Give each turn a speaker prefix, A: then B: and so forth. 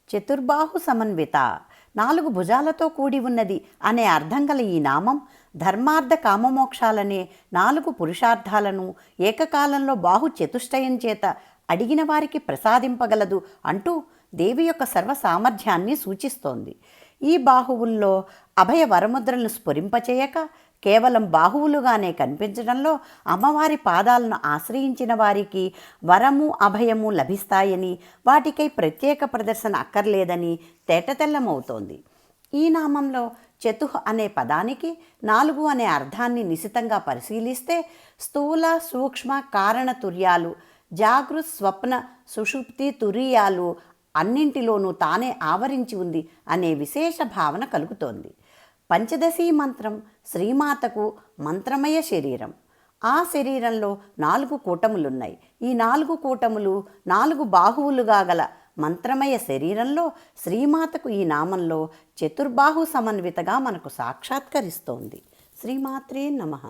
A: చతుర్బాహు సమన్విత, 4 భుజాలతో కూడి ఉన్నది అనే అర్థం గల ఈ నామం ధర్మార్థ కామమోక్షాలనే 4 పురుషార్థాలను ఏకకాలంలో బాహు చతుష్టయం చేత అడిగిన వారికి ప్రసాదింపగలదు అంటూ దేవి యొక్క సర్వ సామర్థ్యాన్ని సూచిస్తోంది. ఈ బాహువుల్లో అభయ వరముద్రలను స్ఫురింపచేయక కేవలం బాహువులుగానే కనిపించడంలో అమ్మవారి పాదాలను ఆశ్రయించిన వారికి వరము అభయము లభిస్తాయని, వాటికై ప్రత్యేక ప్రదర్శన అక్కర్లేదని తేటతెల్లమవుతోంది. ఈ నామంలో చతుః అనే పదానికి 4 అనే అర్థాన్ని నిశితంగా పరిశీలిస్తే స్థూల సూక్ష్మ కారణ తుర్యాలు, జాగృత్ స్వప్న సుషుప్తి తురీయాలు అన్నింటిలోనూ తానే ఆవరించి ఉంది అనే విశేష భావన కలుగుతోంది. పంచదశీ మంత్రం శ్రీమాతకు మంత్రమయ శరీరం. ఆ శరీరంలో 4 కూటములున్నాయి. ఈ 4 కూటములు 4 బాహువులుగా గల మంత్రమయ శరీరంలో శ్రీమాతకు ఈ నామంలో చతుర్బాహు సమన్వితగా మనకు సాక్షాత్కరిస్తోంది. శ్రీమాత్రే నమః.